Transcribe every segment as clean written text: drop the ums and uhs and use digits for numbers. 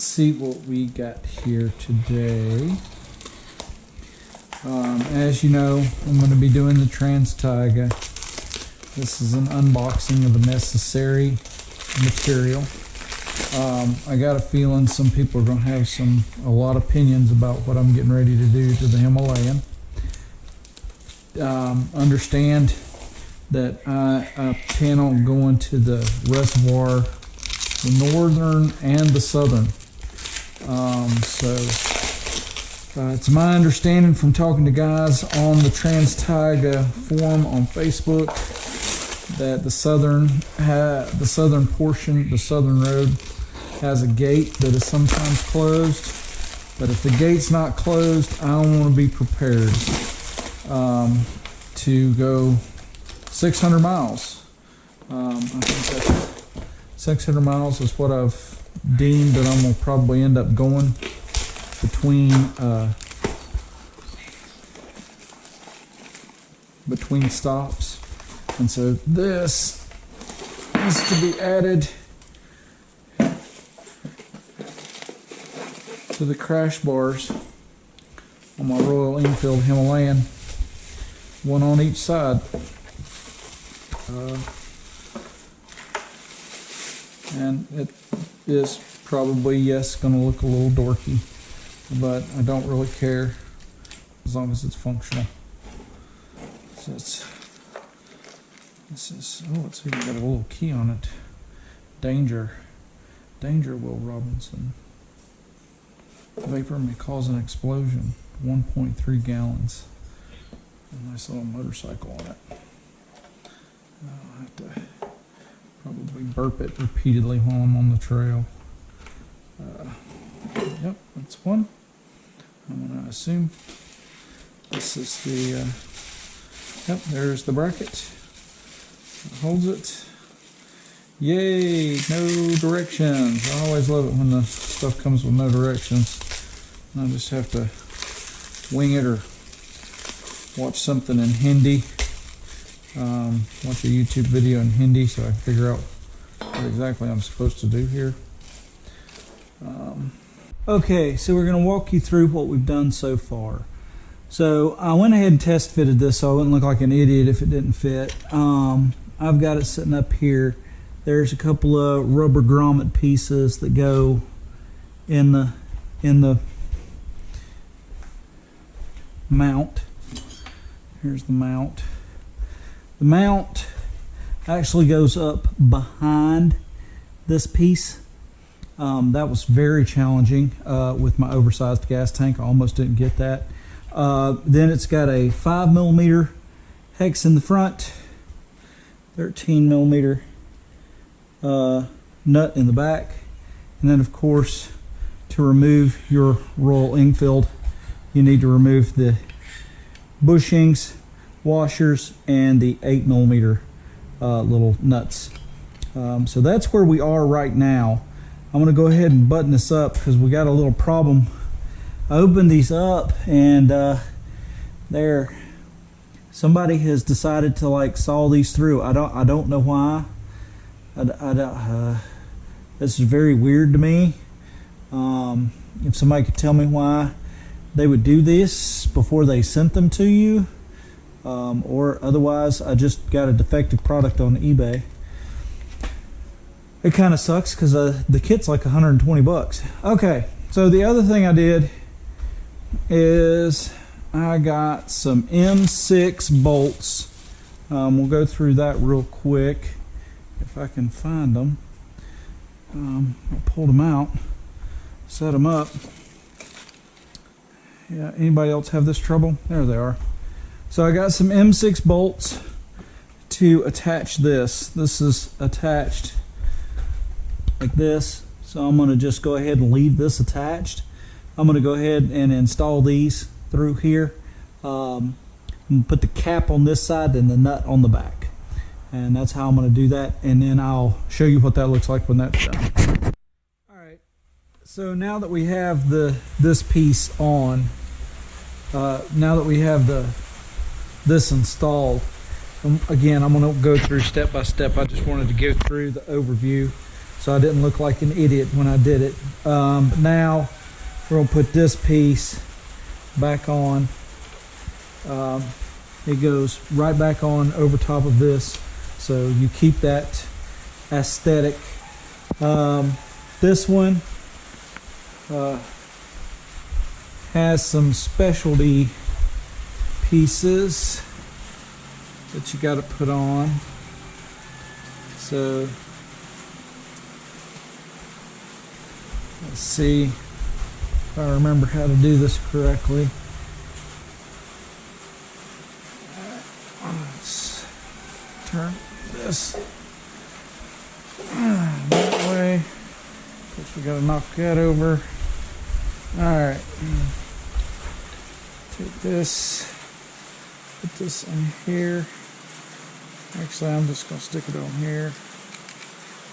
let's see what we got here today. As you know, I'm going to be doing the Trans-Taiga. This is an unboxing of the necessary material. I got a feeling some people are going to have a lot of opinions about what I'm getting ready to do to the Himalayan. Understand that I plan on going to the reservoir, the northern and the southern. It's my understanding from talking to guys on the Trans-Taiga forum on Facebook that the southern portion, the southern road, has a gate that is sometimes closed. But if the gate's not closed, I want to be prepared to go 600 miles. I think that's 600 miles is what I've deemed that I'm going to probably end up going between stops. And so this is to be added to the crash bars on my Royal Enfield Himalayan, one on each side. And it is probably, yes, going to look a little dorky, but I don't really care as long as it's functional. So it's even got a little key on it. Danger, Will Robinson. Vapor may cause an explosion. 1.3 gallons. A nice little motorcycle on it. I'll have to probably burp it repeatedly while I'm on the trail. Yep, that's one. I'm going to assume this is the, yep, there's the bracket. It holds it. Yay, no directions. I always love it when the stuff comes with no directions. I just have to wing it or watch something in Hindi. Watch a YouTube video in Hindi so I can figure out what exactly I'm supposed to do here. Okay, so we're going to walk you through what we've done so far. So I went ahead and test fitted this so I wouldn't look like an idiot if it didn't fit. I've got it sitting up here. There's a couple of rubber grommet pieces that go in the mount. Here's the mount. The mount actually goes up behind this piece. That was very challenging with my oversized gas tank. I almost didn't get that. Then it's got a 5mm hex in the front, 13mm nut in the back, and then of course to remove your Royal Enfield you need to remove the bushings, washers, and the 8mm little nuts. So that's where we are right now. I'm going to go ahead and button this up because we got a little problem. I opened these up and there, somebody has decided to like saw these through. I don't know why. This is very weird to me. If somebody could tell me why they would do this before they sent them to you, or otherwise I just got a defective product on eBay. It kind of sucks because the kit's like 120 bucks. Okay, so the other thing I did is I got some M6 bolts. We'll go through that real quick if I can find them. I pulled them out, set them up. Yeah, anybody else have this trouble? There they are. So I got some M6 bolts to attach this. This is attached like this. So I'm going to just go ahead and leave this attached. I'm going to go ahead and install these through here. And put the cap on this side and the nut on the back. And that's how I'm going to do that. And then I'll show you what that looks like when that's done. Alright, so now that we have this piece on, now that we have this installed, again, I'm going to go through step by step. I just wanted to go through the overview. so I didn't look like an idiot when I did it. Now we're going to put this piece back on. It goes right back on over top of this, so you keep that aesthetic. This one has some specialty pieces that you got to put on. So let's see if I remember how to do this correctly. Let's turn this that way. Of course, we got to knock that over. All right. Take this, put this in here. Actually, I'm just going to stick it on here.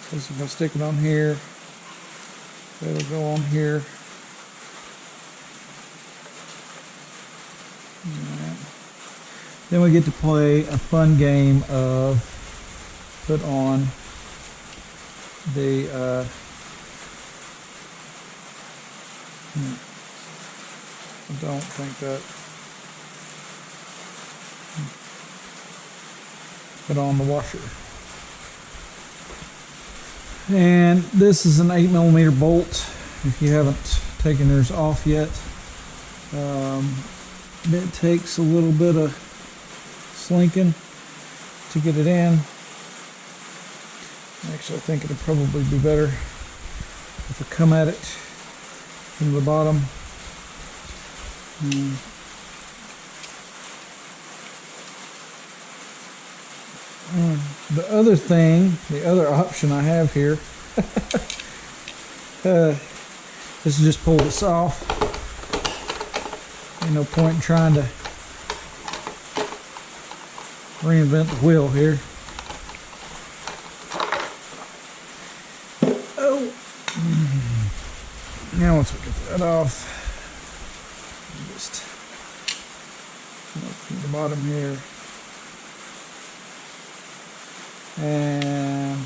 Because if I stick it on here, it'll go on here. Right. Then we get to play a fun game of put on the I don't think that put on the washer. And this is an 8mm bolt if you haven't taken yours off yet. It takes a little bit of slinking to get it in. Actually, I think it'd probably be better if I come at it from the bottom. The other thing, the other option I have here is to just pull this off. Ain't no point in trying to reinvent the wheel here. Oh, now once we get that off, just from the bottom here. And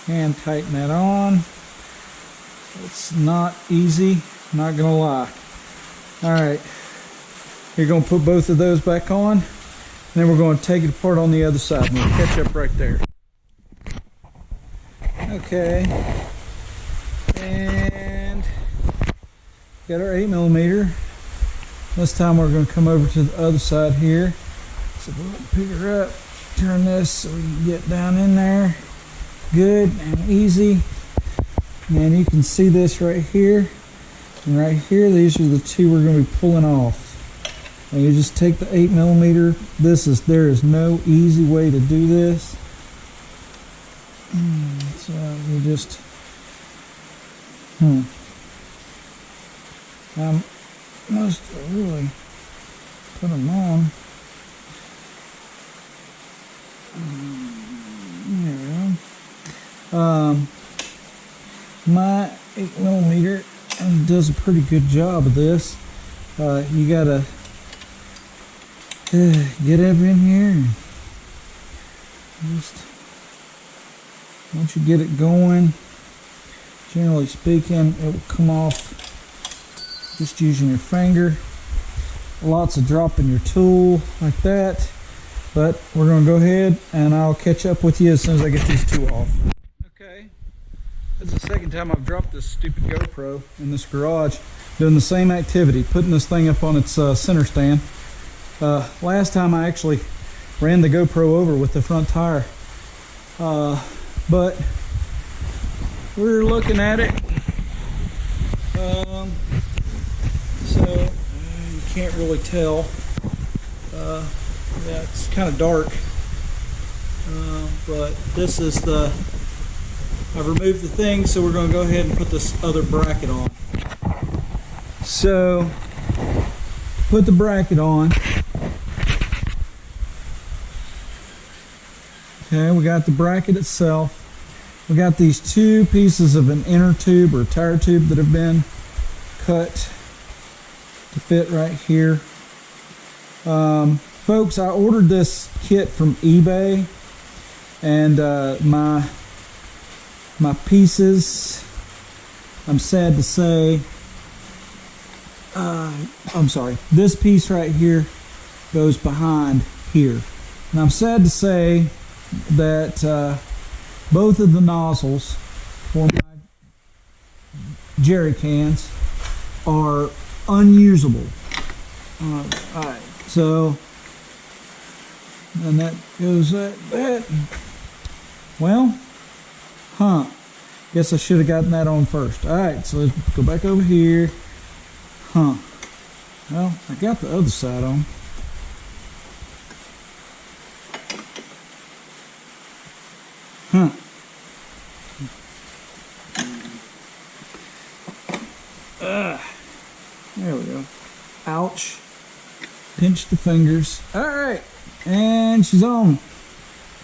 hand tighten that on. It's not easy, not gonna lie. Alright, you're gonna put both of those back on, and then we're going to take it apart on the other side. We'll catch up right there. Okay, and got our 8mm. This time we're going to come over to the other side here. So we'll pick her up, turn this so we can get down in there. Good and easy. And you can see this right here and right here. These are the two we're going to be pulling off. And you just take the 8mm. There is no easy way to do this. So you just I must really put them on. There we go. My 8mm does a pretty good job of this. You gotta get up in here and just once you get it going, generally speaking, it will come off just using your finger. Lots of dropping your tool like that. But we're going to go ahead and I'll catch up with you as soon as I get these two off. Okay, this is the second time I've dropped this stupid GoPro in this garage, doing the same activity, putting this thing up on its center stand. Last time I actually ran the GoPro over with the front tire. But we're looking at it. So you can't really tell. Yeah, it's kind of dark, but this is I've removed the thing, so we're going to go ahead and put this other bracket on. So put the bracket on. Okay, we got the bracket itself. We got these two pieces of an inner tube or tire tube that have been cut to fit right here. Folks, I ordered this kit from eBay, And my pieces, I'm sad to say, I'm sorry, this piece right here goes behind here. And I'm sad to say that both of the nozzles for my jerry cans are unusable. Alright, so, and that goes like that. Well, guess I should have gotten that on first. Alright, so let's go back over here. Well, I got the other side on. There we go. Ouch. Pinch the fingers. Alright. And she's on.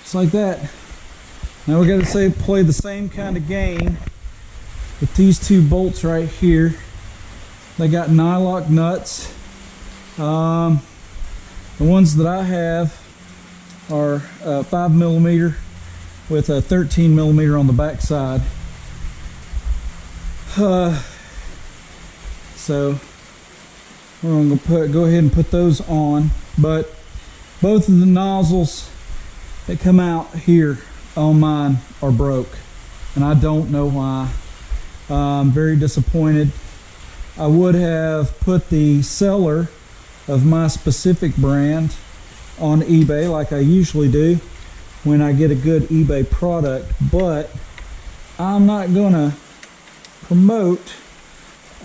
Just like that. Now we got to play the same kind of game with these two bolts right here. They got nylock nuts. The ones that I have are 5mm with a 13mm on the back side. So we're going to go ahead and put those on, but both of the nozzles that come out here on mine are broke, and I don't know why. I'm very disappointed. I would have put the seller of my specific brand on eBay like I usually do when I get a good eBay product, but I'm not gonna promote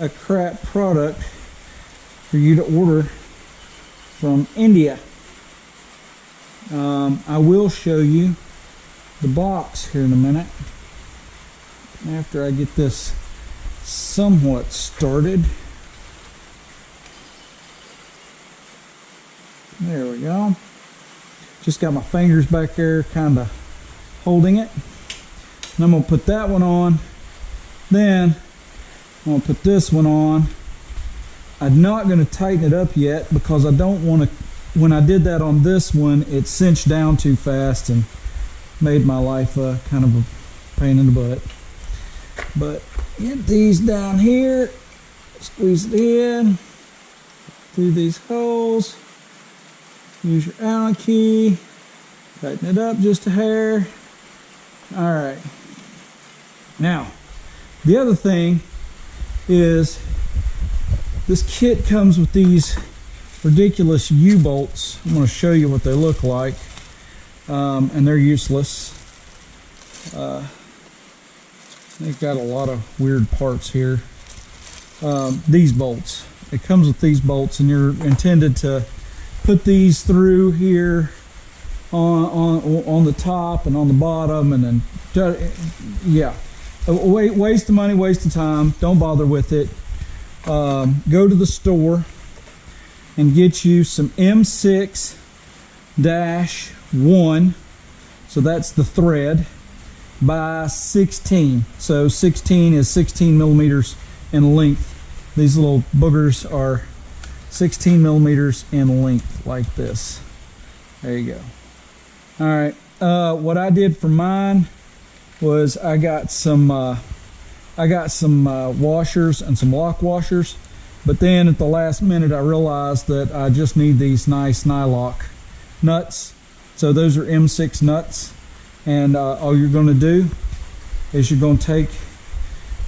a crap product for you to order from India. I will show you the box here in a minute after I get this somewhat started. There we go. Just got my fingers back there kind of holding it. And I'm going to put that one on. Then I'm going to put this one on. I'm not going to tighten it up yet because I don't want to. When I did that on this one, it cinched down too fast and made my life kind of a pain in the butt. But get these down here, squeeze it in through these holes. Use your Allen key, tighten it up just a hair. All right. Now, the other thing is this kit comes with these ridiculous U-bolts. I'm going to show you what they look like, and they're useless. They've got a lot of weird parts here. These bolts. It comes with these bolts, and you're intended to put these through here on the top and on the bottom, and then yeah, waste of money, waste of time. Don't bother with it. Go to the store and get you some M6-1, so that's the thread, by 16. So 16 is 16mm in length. These little boogers are 16mm in length, like this. There you go. All right. What I did for mine was I got some washers and some lock washers, but then at the last minute I realized that I just need these nice nylock nuts. So those are M6 nuts, and all you're going to do is you're going to take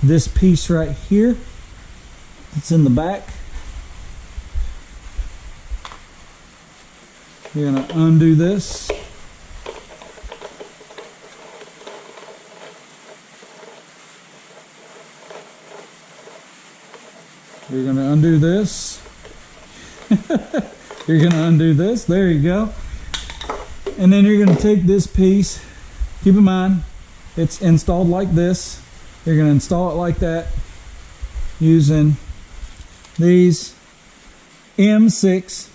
this piece right here that's in the back. You're going to undo this. You're going to undo this. You're going to undo this. There you go. And then you're going to take this piece. Keep in mind, it's installed like this. You're going to install it like that using these M6-1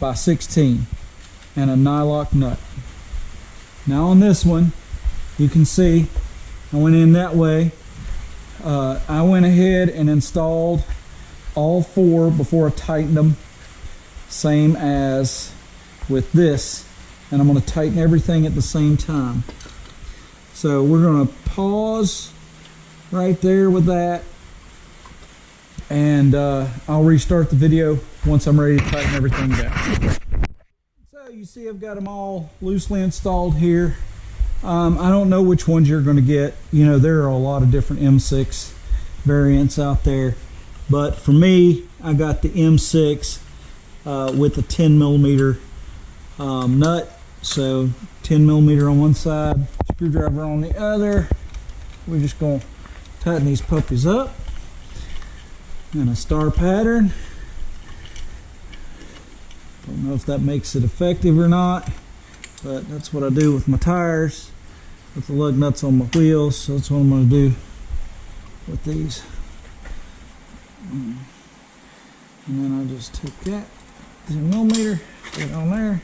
by 16 and a nylock nut. Now on this one, you can see I went in that way. I went ahead and installed all four before I tightened them, same as with this and I'm going to tighten everything at the same time. So we're going to pause right there with that, and I'll restart the video once I'm ready to tighten everything down. So you see I've got them all loosely installed here. I don't know which ones you're going to get. You know, there are a lot of different M6 variants out there, but for me, I got the M6 with a 10 millimeter nut. So 10 millimeter on one side, screwdriver on the other. We're just going to tighten these puppies up in a star pattern. Don't know if that makes it effective or not, but that's what I do with my tires, with the lug nuts on my wheels. So that's what I'm going to do with these. And then I'll just take that 10 millimeter, put it on there.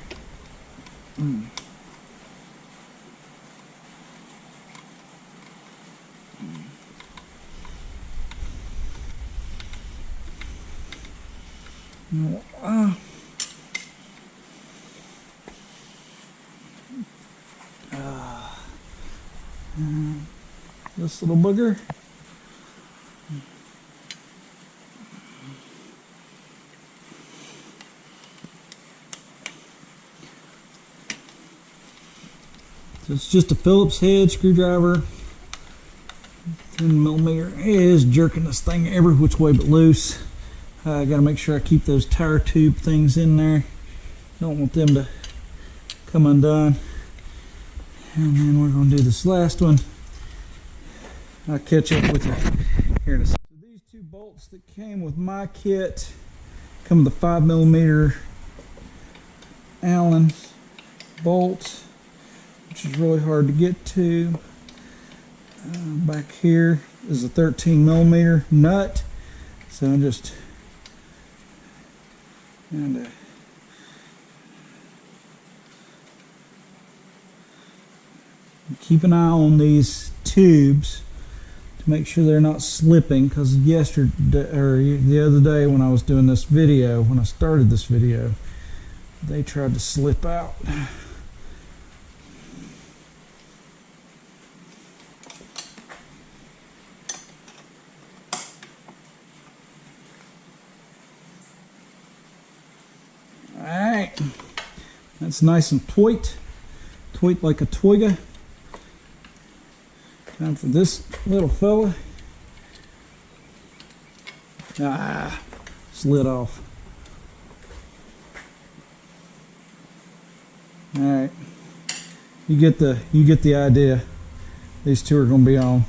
This little booger. So it's just a Phillips head screwdriver. 10 millimeter. It is jerking this thing every which way but loose. I got to make sure I keep those tire tube things in there. Don't want them to come undone. And then we're going to do this last one. I'll catch up with you here in a second. So these two bolts that came with my kit come with a 5 millimeter Allen bolt, which is really hard to get to. Back here is a 13 millimeter nut. So I'm just and keep an eye on these tubes to make sure they're not slipping, because yesterday or the other day when I was doing this video, when I started this video, they tried to slip out. Alright, that's nice and taut like a Taiga. Time for this little fella. Slid off. Alright, you get the idea. These two are going to be on.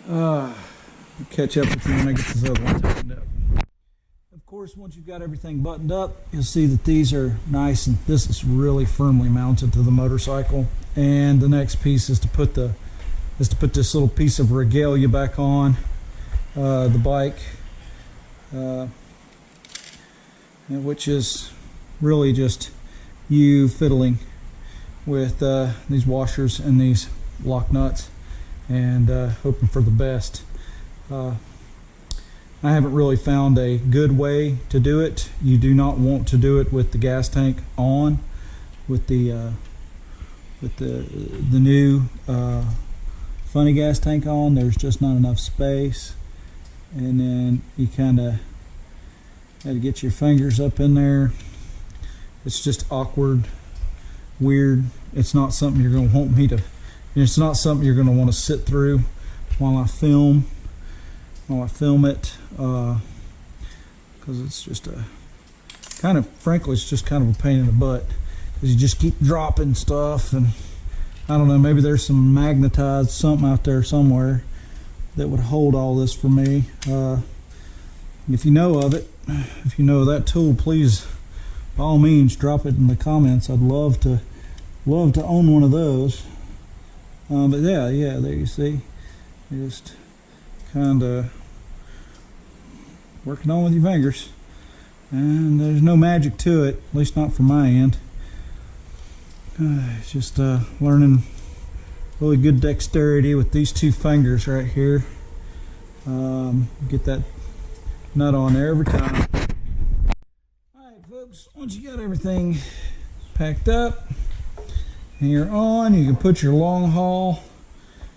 I'll catch up with you when I get this other one tightened up. Of course, once you've got everything buttoned up, you'll see that these are nice, and this is really firmly mounted to the motorcycle. And the next piece is to put this little piece of regalia back on the bike, which is really just you fiddling with these washers and these lock nuts and hoping for the best. I haven't really found a good way to do it. You do not want to do it with the gas tank on, with the new funny gas tank on. There's just not enough space, and then you kind of got to get your fingers up in there. It's just awkward, weird. It's not something you're going to want me to. It's not something you're going to want to sit through while I film it, because it's just a frankly, it's just kind of a pain in the butt, because you just keep dropping stuff, and I don't know, maybe there's some magnetized something out there somewhere that would hold all this for me. If you know of it, if you know of that tool, please, by all means, drop it in the comments. I'd love to own one of those. But yeah, there you see, just kind of working on with your fingers, and there's no magic to it, at least not from my end. It's just learning really good dexterity with these two fingers right here. Get that nut on there every time. Alright folks, Once you got everything packed up and you're on, you can put your long haul.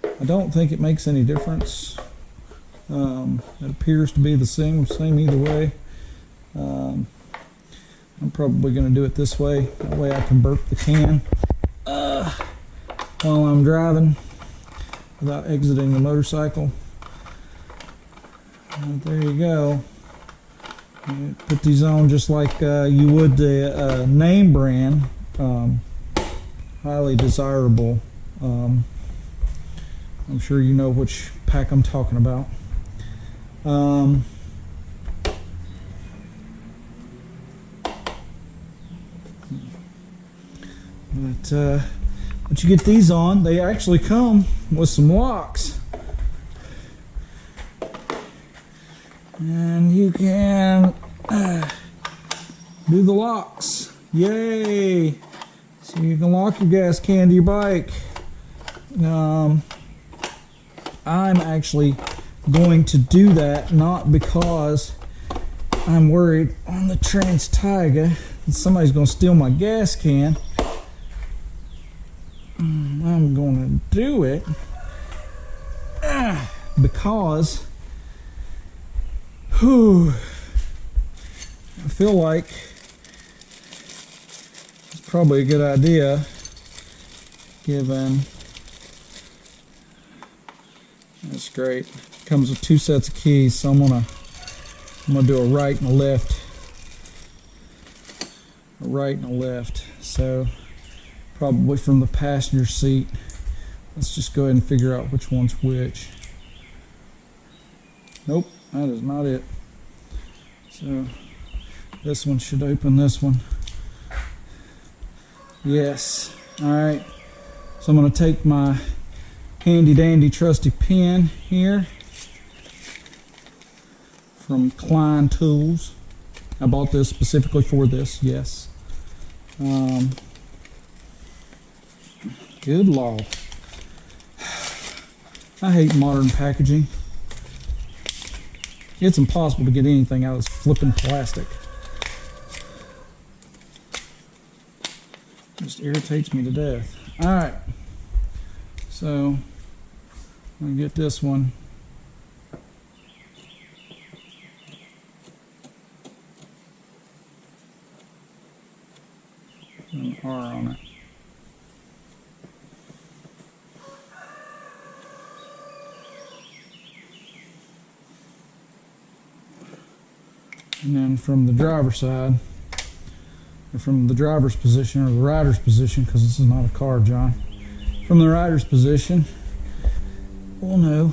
I don't think it makes any difference. It appears to be the same either way. I'm probably going to do it this way. That way I can burp the can while I'm driving without exiting the motorcycle. And there you go. You put these on just like you would the name brand. Highly desirable. I'm sure you know which pack I'm talking about. But you get these on, they actually come with some locks. And you can do the locks. Yay! So you can lock your gas can to your bike. I'm actually going to do that, not because I'm worried on the Trans-Taiga that somebody's going to steal my gas can. I'm going to do it because I feel like it's probably a good idea, given that's great. It comes with 2 sets of keys, so I'm gonna do a right and a left, So probably from the passenger seat. Let's just go ahead and figure out which one's which. Nope, that is not it. So this one should open this one. Yes. Alright. So I'm going to take my handy dandy trusty pen here from Klein Tools. I bought this specifically for this, yes. Good Lord. I hate modern packaging. It's impossible to get anything out of this flipping plastic. Just irritates me to death. Alright. So, I'm going to get this one. An R on it. And then from the driver's side, or from the driver's position, or the rider's position, because this is not a car, John. From the rider's position, we'll know.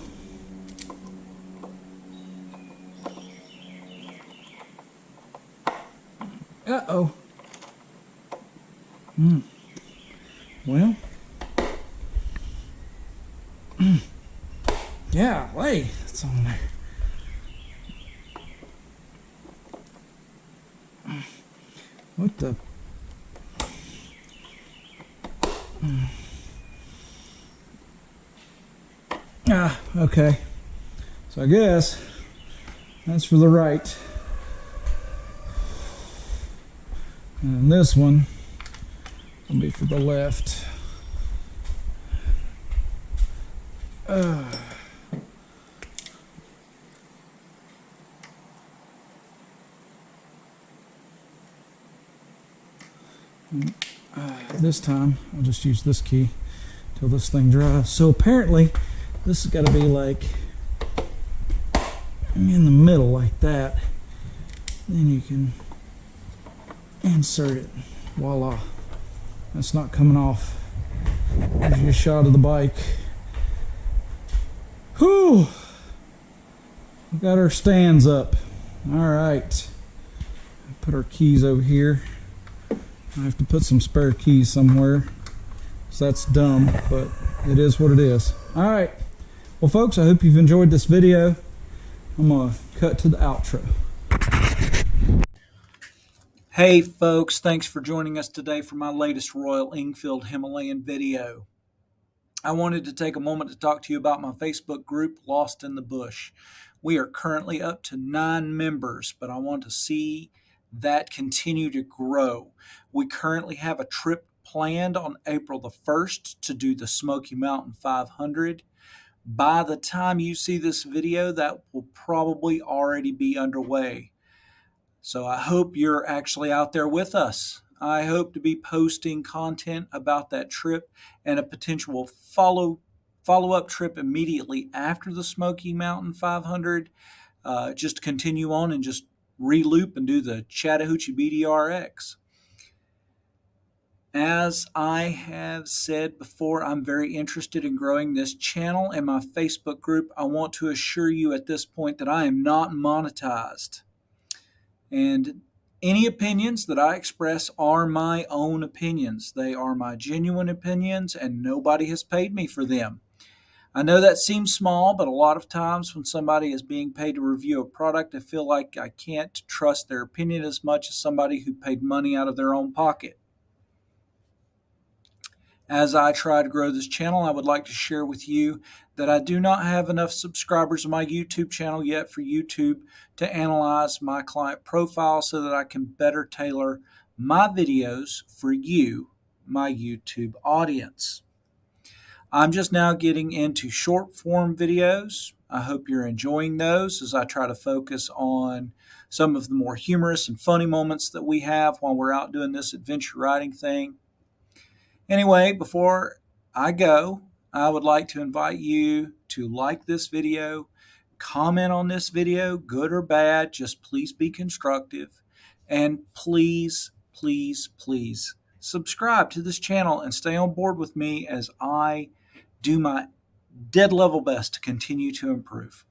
Uh-oh. Well. Yeah, wait, it's on there. What the? Okay. So I guess that's for the right. And this one will be for the left. This time I'll just use this key till this thing dries. So apparently this has got to be like in the middle like that. Then you can insert it. Voila. That's not coming off. There's your shot of the bike. Whew! We got our stands up. Alright. Put our keys over here. I have to put some spare keys somewhere, so that's dumb, but it is what it is. Alright, well folks, I hope you've enjoyed this video. I'm going to cut to the outro. Hey folks, thanks for joining us today for my latest Royal Enfield Himalayan video. I wanted to take a moment to talk to you about my Facebook group, Lost in the Bush. We are currently up to 9 members, but I want to see that continue to grow. We currently have a trip planned on April the 1st to do the Smoky Mountain 500. By the time you see this video, that will probably already be underway. So I hope you're actually out there with us. I hope to be posting content about that trip and a potential follow-up trip immediately after the Smoky Mountain 500, just to continue on and just re-loop and do the Chattahoochee BDRX. As I have said before, I'm very interested in growing this channel and my Facebook group. I want to assure you at this point that I am not monetized. And any opinions that I express are my own opinions. They are my genuine opinions, and nobody has paid me for them. I know that seems small, but a lot of times when somebody is being paid to review a product, I feel like I can't trust their opinion as much as somebody who paid money out of their own pocket. As I try to grow this channel, I would like to share with you that I do not have enough subscribers on my YouTube channel yet for YouTube to analyze my client profile so that I can better tailor my videos for you, my YouTube audience. I'm just now getting into short form videos. I hope you're enjoying those as I try to focus on some of the more humorous and funny moments that we have while we're out doing this adventure riding thing. Anyway, before I go, I would like to invite you to like this video, comment on this video, good or bad, just please be constructive, and please, please, please subscribe to this channel and stay on board with me as I do my dead level best to continue to improve.